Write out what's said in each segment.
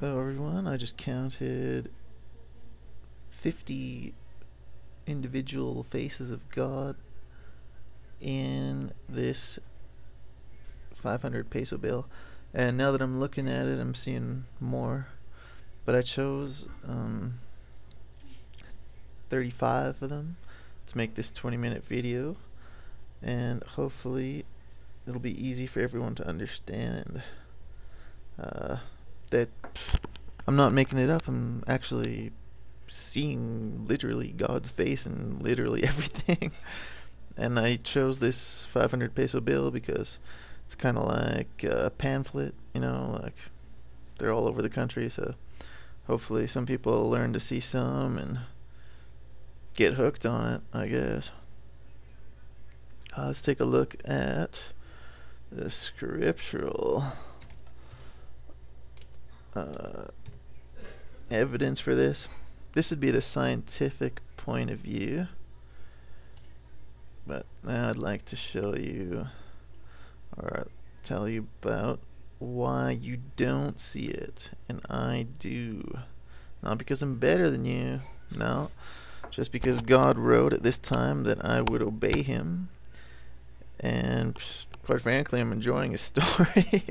Hello everyone, I just counted 50 individual faces of God in this 500 peso bill, and now that I'm looking at it I'm seeing more, but I chose 35 of them to make this 20-minute video, and hopefully it'll be easy for everyone to understand that I'm not making it up. I'm actually seeing literally God's face in literally everything. And I chose this 500 peso bill because it's kind of like a pamphlet, like they're all over the country, so hopefully some people will learn to see some and get hooked on it, I guess. Let's take a look at the scriptural evidence for this. This would be the scientific point of view, but now I'd like to show you or tell you about why you don't see it and I do. Not because I'm better than you, no, just because God wrote at this time that I would obey him, and quite frankly I'm enjoying his story.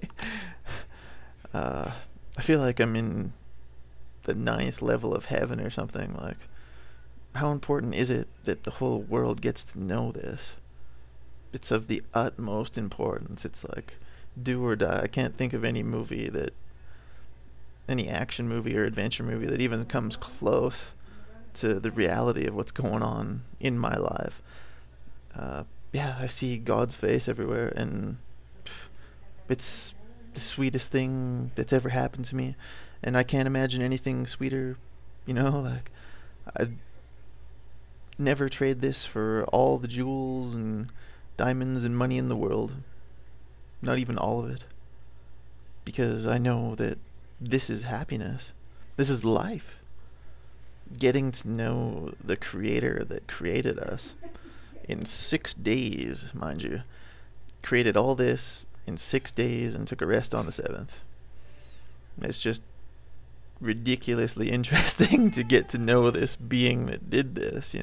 I feel like I'm in the 9th level of heaven or something. Like, how important is it that the whole world gets to know this? It's of the utmost importance. It's like do or die. I can't think of any movie any action movie or adventure movie that even comes close to the reality of what's going on in my life. Yeah, I see God's face everywhere, and it's the sweetest thing that's ever happened to me, and I can't imagine anything sweeter. Like, I'd never trade this for all the jewels and diamonds and money in the world, not even all of it, because I know that this is happiness, this is life, getting to know the creator that created us in 6 days, mind you, created all this in 6 days and took a rest on the 7th. It's just ridiculously interesting to get to know this being that did this,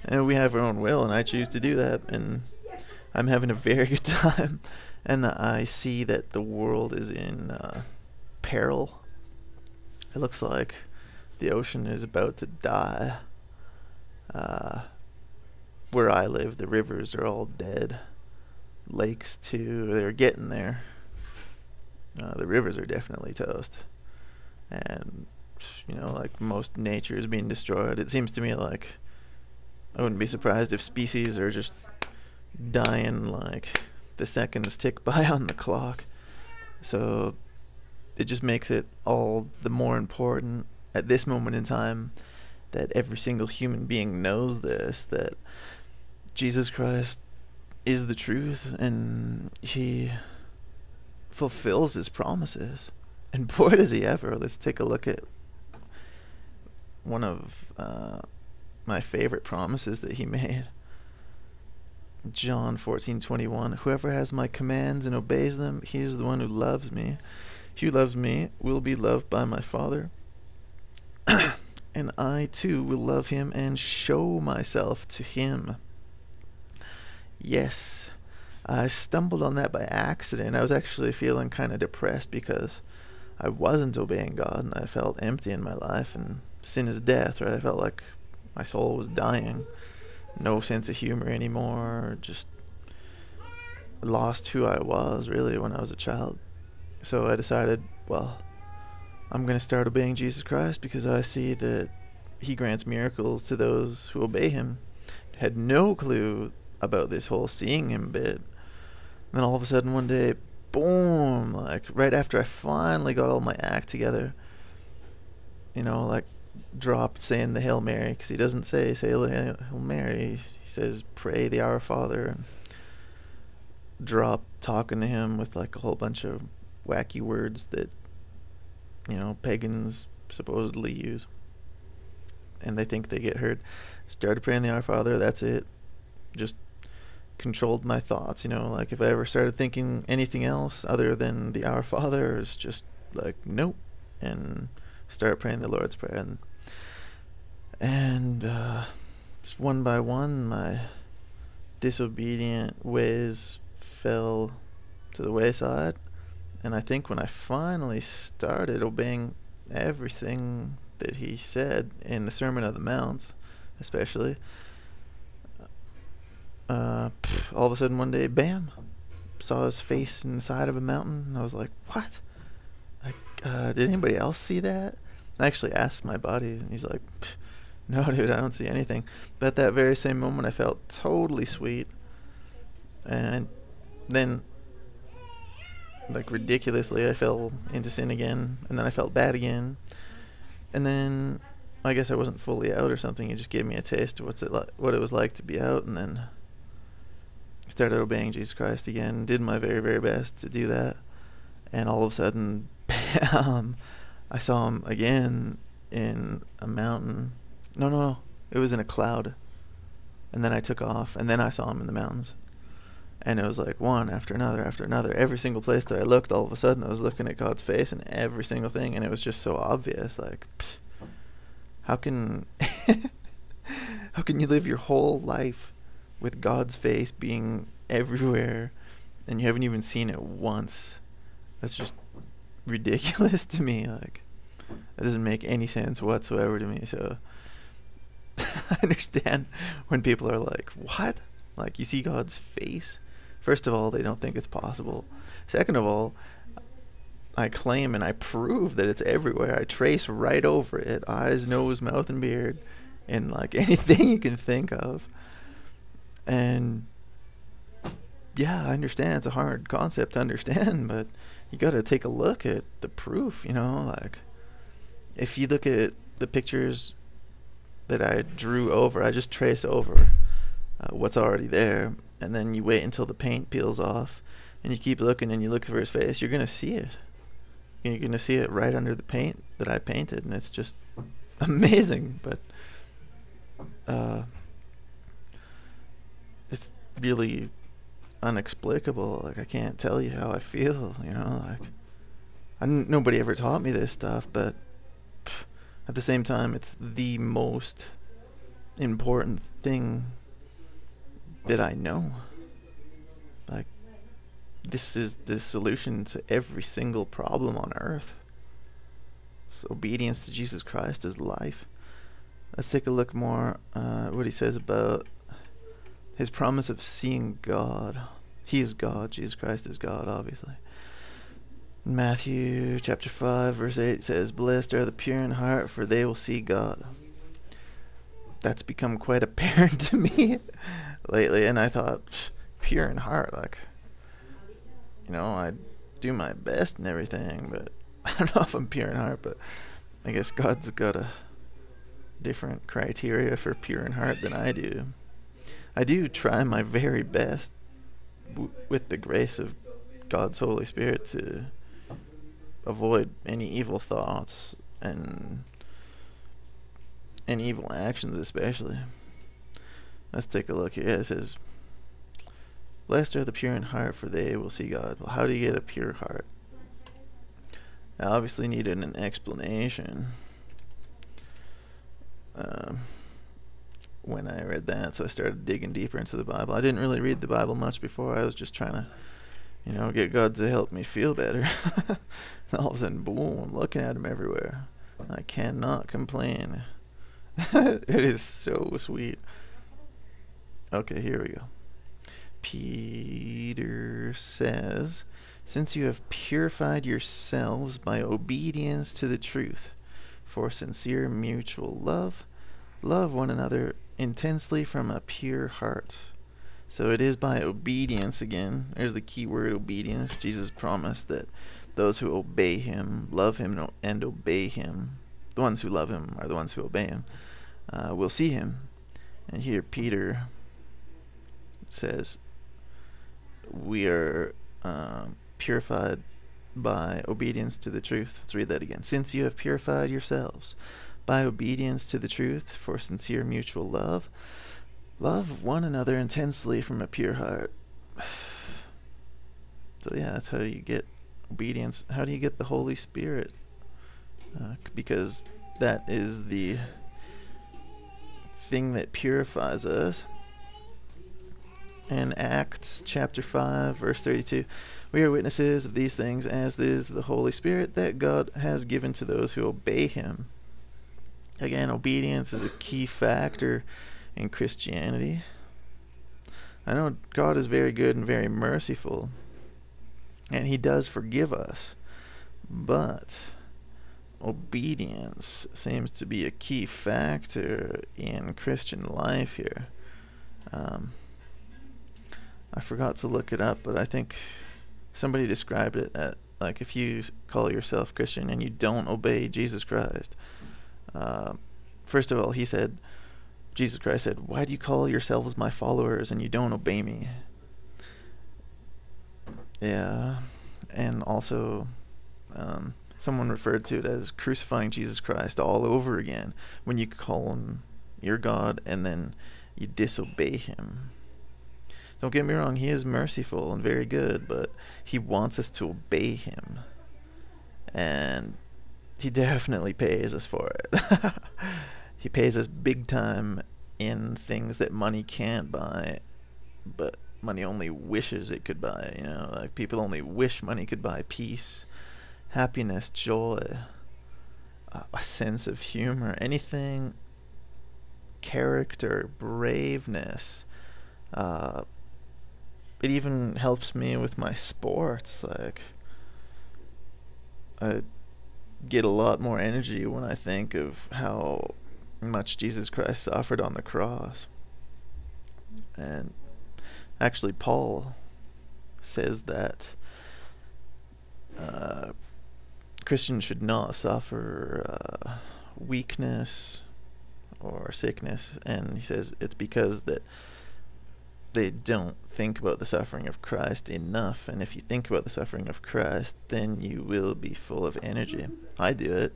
And we have our own will, and I choose to do that, and I'm having a very good time. And I see that the world is in peril. It looks like the ocean is about to die. Where I live, the rivers are all dead. Lakes too, they're getting there. The rivers are definitely toast, and like most nature is being destroyed. It seems to me like I wouldn't be surprised if species are just dying like the seconds tick by on the clock. So it just makes it all the more important at this moment in time that every single human being knows this, that Jesus Christ is the truth, and he fulfills his promises, and boy does he ever. Let's take a look at one of my favorite promises that he made. John 14:21. Whoever has my commands and obeys them, he is the one who loves me. He who loves me will be loved by my Father, and I too will love him and show myself to him. Yes, I stumbled on that by accident. I was actually feeling kind of depressed because I wasn't obeying God, and I felt empty in my life, and sin is death, right? I felt like my soul was dying. No sense of humor anymore, just lost who I was really when I was a child. So I decided, well, I'm going to start obeying Jesus Christ because I see that he grants miracles to those who obey him. Had no clue about this whole seeing him bit. Then all of a sudden one day, boom, like right after I finally got all my act together, like dropped saying the Hail Mary, because he doesn't say Hail Mary, he says pray the Our Father, and dropped talking to him with like a whole bunch of wacky words that pagans supposedly use, and they think they get heard. Started praying the Our Father, that's it. Just controlled my thoughts, like if I ever started thinking anything else other than the Our Father, it's just like, nope, and start praying the Lord's Prayer. And just one by one, my disobedient ways fell to the wayside. And I think when I finally started obeying everything that he said in the Sermon on the Mount, especially, all of a sudden one day, bam, saw his face inside of a mountain. And I was like, what? Like, did anybody else see that? I actually asked my body, and he's like, no, dude, I don't see anything. But at that very same moment, I felt totally sweet. And then, like, ridiculously, I fell into sin again. And then I felt bad again. And then, I guess I wasn't fully out or something. He just gave me a taste of what it was like to be out. And then I started obeying Jesus Christ again. Did my very, very best to do that. And all of a sudden, bam, I saw him again in a mountain. No. It was in a cloud. And then I took off, and then I saw him in the mountains. And it was like one after another after another. Every single place that I looked, all of a sudden I was looking at God's face and every single thing, and it was just so obvious. Like, how can how can you live your whole life with God's face being everywhere and you haven't even seen it once? That's just ridiculous to me. Like, that doesn't make any sense whatsoever to me. So I understand when people are like, what? Like, you see God's face? First of all, they don't think it's possible. Second of all, I claim and I prove that it's everywhere. I trace right over it. Eyes, nose, mouth, and beard. And, like, anything you can think of. And, yeah, I understand. It's a hard concept to understand, but you gotta take a look at the proof, you know? Like, if you look at the pictures that I drew over, I just trace over what's already there, and then you wait until the paint peels off, and you keep looking and you look for his face, you're gonna see it. You're gonna see it right under the paint that I painted, and it's just amazing. But it's really unexplicable. Like, I can't tell you how I feel, you know? Like, nobody ever taught me this stuff, but at the same time, it's the most important thing that I know. Like, this is the solution to every single problem on earth. So obedience to Jesus Christ is life. Let's take a look more what he says about his promise of seeing God. He is God. Jesus Christ is God, obviously. In Matthew chapter 5, verse 8 says, "Blessed are the pure in heart, for they will see God." That's become quite apparent to me lately, and I thought, pure in heart, like, you know, I do my best and everything, but I don't know if I'm pure in heart. But I guess God's got a different criteria for pure in heart than I do. I do try my very best with the grace of God's Holy Spirit to avoid any evil thoughts and evil actions, especially. Let's take a look here. It says, "Blessed are the pure in heart, for they will see God." Well, how do you get a pure heart? I obviously needed an explanation when I read that, so I started digging deeper into the Bible. I didn't really read the Bible much before. I was just trying to, you know, get God to help me feel better. And all of a sudden, boom, I'm looking at him everywhere. I cannot complain. It is so sweet. Okay, here we go. Peter says, "Since you have purified yourselves by obedience to the truth, for sincere mutual love, love one another intensely from a pure heart." So it is by obedience again. There's the key word, obedience. Jesus promised that those who obey him, love him, and obey him, the ones who love him are the ones who obey him, will see him. And here Peter says, we are purified by obedience to the truth. Let's read that again. "Since you have purified yourselves by obedience to the truth for sincere mutual love, love one another intensely from a pure heart." So yeah, that's how you get obedience. How do you get the Holy Spirit? because that is the thing that purifies us. In Acts chapter 5, verse 32, we are witnesses of these things, as is the Holy Spirit that God has given to those who obey him. Again, obedience is a key factor in Christianity. I know God is very good and very merciful, and he does forgive us, but obedience seems to be a key factor in Christian life here. I forgot to look it up, but I think somebody described it at, like, if you call yourself Christian and you don't obey Jesus Christ, first of all, Jesus Christ said, "Why do you call yourselves my followers and you don't obey me?" Yeah, and also, someone referred to it as crucifying Jesus Christ all over again when you call him your God and then you disobey him. Don't get me wrong, he is merciful and very good, but he wants us to obey him. And he definitely pays us for it. He pays us big time in things that money can't buy, but money only wishes it could buy. You know, like, people only wish money could buy peace, happiness, joy, a sense of humor, anything, character, braveness. It even helps me with my sports. Like, I get a lot more energy when I think of how much Jesus Christ suffered on the cross. And actually, Paul says that Christians should not suffer weakness or sickness, and he says it's because that they don't think about the suffering of Christ enough. And if you think about the suffering of Christ, then you will be full of energy. I do it.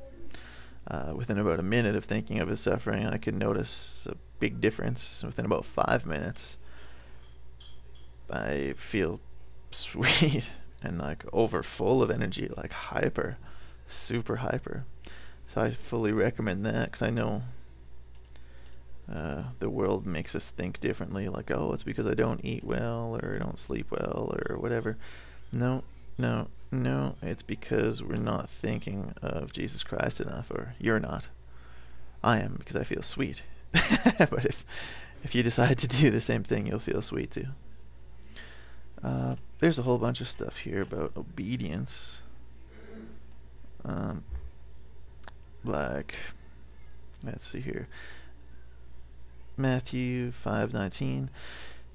Within about a minute of thinking of his suffering, I can notice a big difference. Within about 5 minutes, I feel sweet and like over full of energy, like hyper, super hyper. So I fully recommend that, because I know the world makes us think differently, like, oh, it's because I don't eat well or don't sleep well or whatever. No, it's because we're not thinking of Jesus Christ enough, or you're not. I am, because I feel sweet. But if you decide to do the same thing, you'll feel sweet too. There's a whole bunch of stuff here about obedience. Like, let's see here. Matthew 5:19.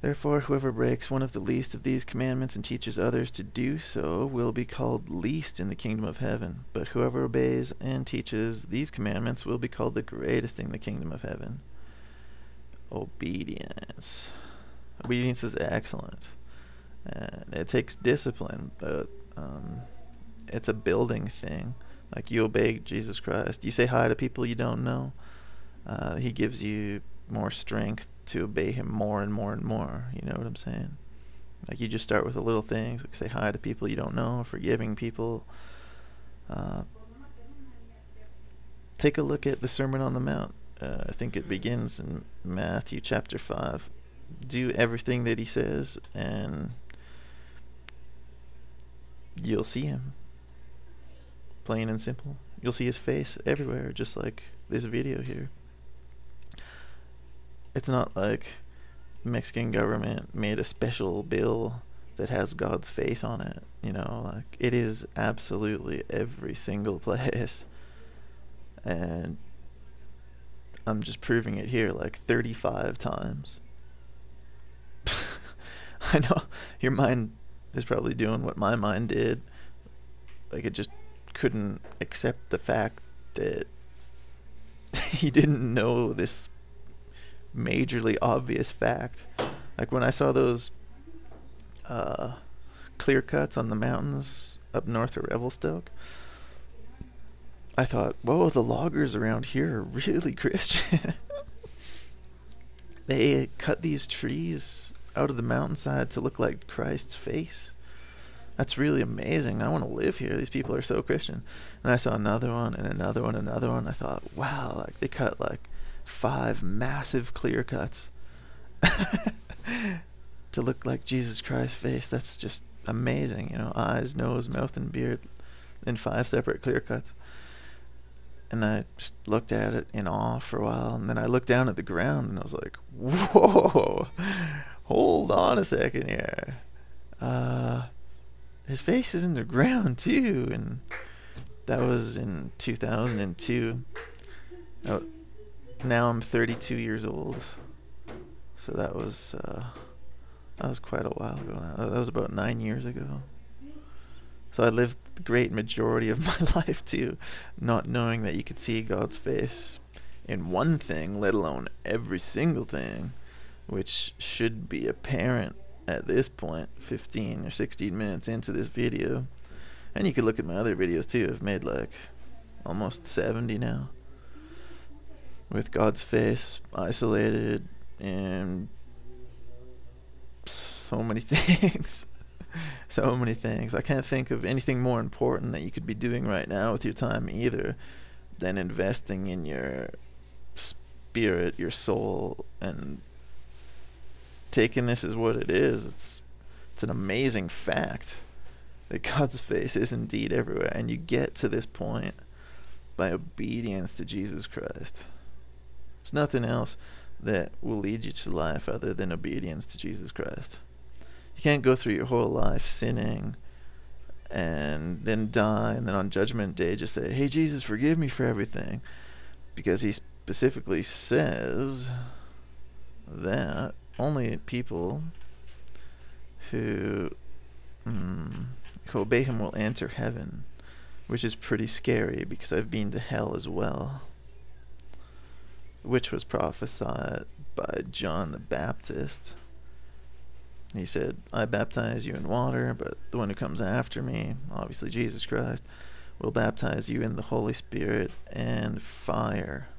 Therefore, whoever breaks one of the least of these commandments and teaches others to do so will be called least in the kingdom of heaven. But whoever obeys and teaches these commandments will be called the greatest in the kingdom of heaven. Obedience. Obedience is excellent. And it takes discipline, but it's a building thing. Like, you obey Jesus Christ. You say hi to people you don't know. He gives you more strength to obey him more and more and more. You know what I'm saying? Like, you just start with the little things, like say hi to people you don't know, forgiving people. Take a look at the Sermon on the Mount. I think it begins in Matthew chapter 5. Do everything that he says, and you'll see him. Plain and simple. You'll see his face everywhere, just like this video here. It's not like the Mexican government made a special bill that has God's face on it, you know, like, it is absolutely every single place. And I'm just proving it here like 35 times. I know your mind is probably doing what my mind did. Like, it just couldn't accept the fact that he didn't know this majorly obvious fact. Like, when I saw those clear cuts on the mountains up north of Revelstoke, I thought, whoa, the loggers around here are really Christian. They cut these trees out of the mountainside to look like Christ's face. That's really amazing. I want to live here. These people are so Christian. And I saw another one and another one and another one. I thought, wow, like they cut like 5 massive clear cuts to look like Jesus Christ's face. That's just amazing. You know, eyes, nose, mouth, and beard in 5 separate clear cuts. And I just looked at it in awe for a while. And then I looked down at the ground and I was like, whoa, hold on a second here. His face is in the ground too. And that was in 2002. Now I'm 32 years old. So that was quite a while ago now. That was about 9 years ago. So I lived the great majority of my life too, not knowing that you could see God's face in one thing, let alone every single thing, which should be apparent at this point, 15 or 16 minutes into this video. And you could look at my other videos too. I've made like almost 70 now, with God's face isolated in so many things. So many things. I can't think of anything more important that you could be doing right now with your time either than investing in your spirit, your soul, and taking this as what it is. It's an amazing fact that God's face is indeed everywhere, and you get to this point by obedience to Jesus Christ. There's nothing else that will lead you to life other than obedience to Jesus Christ. You can't go through your whole life sinning and then die and then on Judgment Day just say, hey Jesus, forgive me for everything, because he specifically says that only people who obey him will enter heaven, which is pretty scary because I've been to hell as well, which was prophesied by John the Baptist. He said, I baptize you in water, but the one who comes after me, obviously Jesus Christ, will baptize you in the Holy Spirit and fire.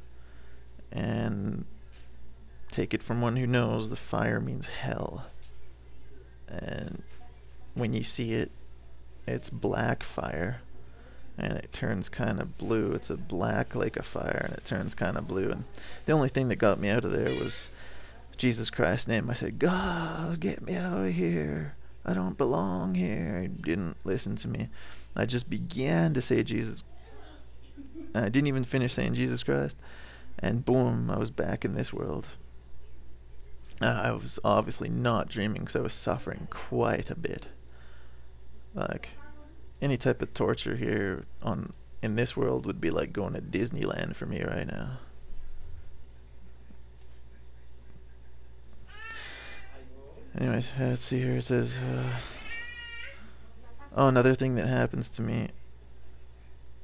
And take it from one who knows, the fire means hell. And when you see it, it's black fire. And it turns kind of blue. It's a black lake of fire, and it turns kind of blue. And the only thing that got me out of there was Jesus Christ's name. I said, God, get me out of here. I don't belong here. He didn't listen to me. I just began to say Jesus. I didn't even finish saying Jesus Christ. And boom, I was back in this world. I was obviously not dreaming, because I was suffering quite a bit. Like, any type of torture here in this world would be like going to Disneyland for me right now. Anyways, let's see here. It says, another thing that happens to me.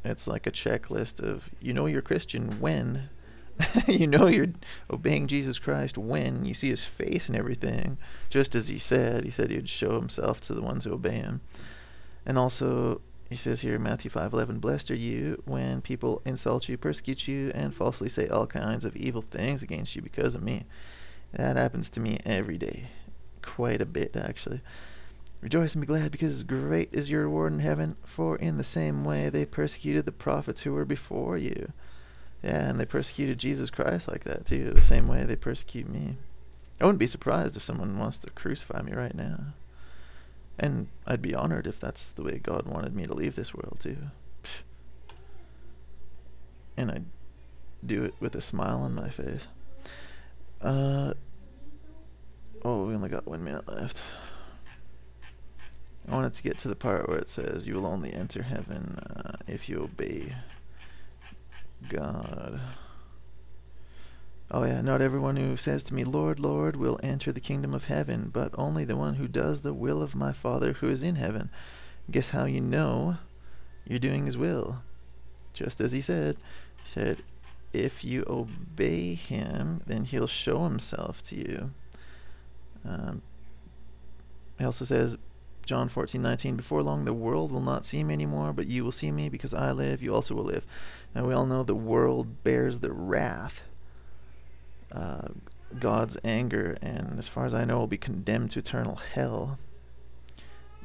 It's like a checklist of, you know you're Christian when, you know you're obeying Jesus Christ when you see his face and everything. Just as he said he would show himself to the ones who obey him. And also, he says here in Matthew 5:11, blessed are you when people insult you, persecute you, and falsely say all kinds of evil things against you because of me. That happens to me every day. Quite a bit, actually. Rejoice and be glad, because great is your reward in heaven, for in the same way they persecuted the prophets who were before you. Yeah, and they persecuted Jesus Christ like that too, the same way they persecute me. I wouldn't be surprised if someone wants to crucify me right now. And I'd be honored if that's the way God wanted me to leave this world too. Psh. And I'd do it with a smile on my face. We only got 1 minute left. I wanted to get to the part where it says you will only enter heaven if you obey God. Oh yeah, not everyone who says to me, Lord, Lord, will enter the kingdom of heaven, but only the one who does the will of my Father who is in heaven. Guess how you know you're doing his will? Just as he said, if you obey him, then he'll show himself to you. He also says, John 14:19, before long the world will not see me anymore, but you will see me, because I live, you also will live. Now we all know the world bears the wrath, God's anger, and as far as I know will be condemned to eternal hell.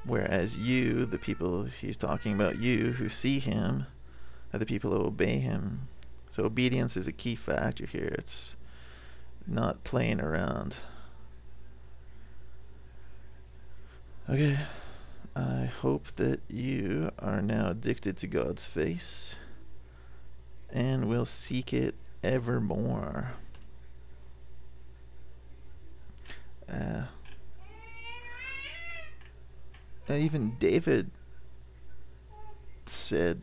Whereas you, the people he's talking about, you who see him, are the people who obey him. So obedience is a key factor here. It's not playing around. Okay, I hope that you are now addicted to God's face and will seek it evermore. Even David said,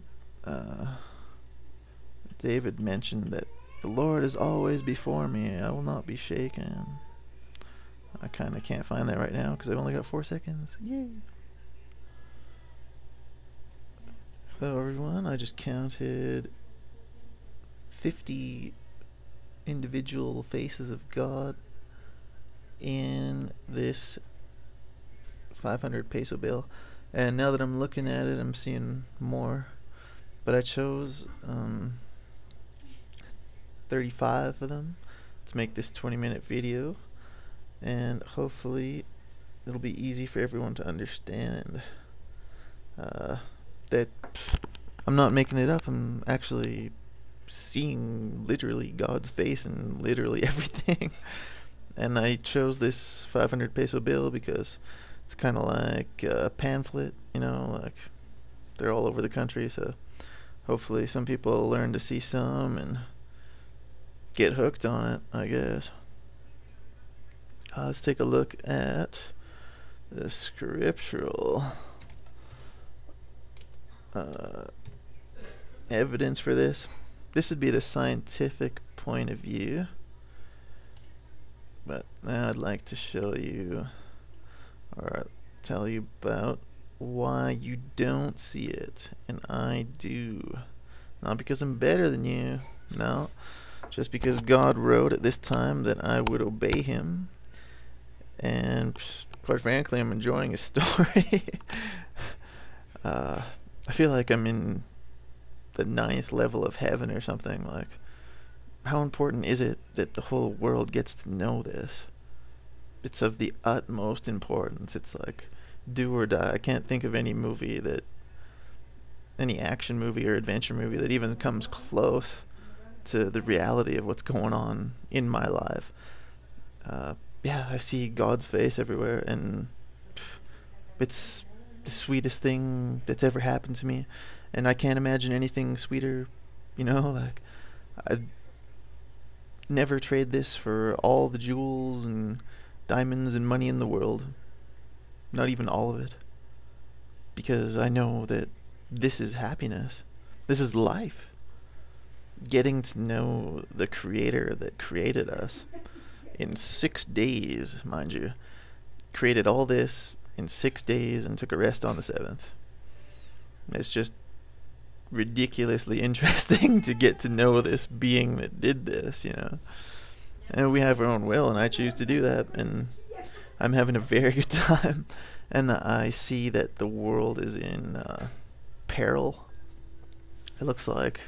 David mentioned that the Lord is always before me, I will not be shaken. I kind of can't find that right now because I've only got 4 seconds. Yay! Hello everyone, I just counted 50 individual faces of God in this 500 peso bill, and now that I'm looking at it I'm seeing more, but I chose 35 of them to make this 20-minute video, and hopefully it'll be easy for everyone to understand that I'm not making it up. I'm actually seeing literally God's face in literally everything. And I chose this 500 peso bill because it's kind of like a pamphlet, you know, like they're all over the country, so hopefully some people will learn to see some and get hooked on it, I guess. Let's take a look at the scriptural evidence for this. This would be the scientific point of view, but now I'd like to show you or tell you about why you don't see it and I do. Not because I'm better than you, no, just because God wrote at this time that I would obey him, and quite frankly I'm enjoying his story. I feel like I'm in the 9th level of heaven or something. Like, how important is it that the whole world gets to know this? It's of the utmost importance. It's like do or die. I can't think of any movie that, any action movie or adventure movie that even comes close to the reality of what's going on in my life. Yeah, I see God's face everywhere, and it's the sweetest thing that's ever happened to me, and I can't imagine anything sweeter, you know. Like, I'd never trade this for all the jewels and diamonds and money in the world, not even all of it, because I know that this is happiness, this is life, getting to know the creator that created us in 6 days, mind you, created all this in 6 days and took a rest on the 7th. It's just ridiculously interesting to get to know this being that did this, you know. And we have our own will, and I choose to do that, and I'm having a very good time. And I see that the world is in peril. It looks like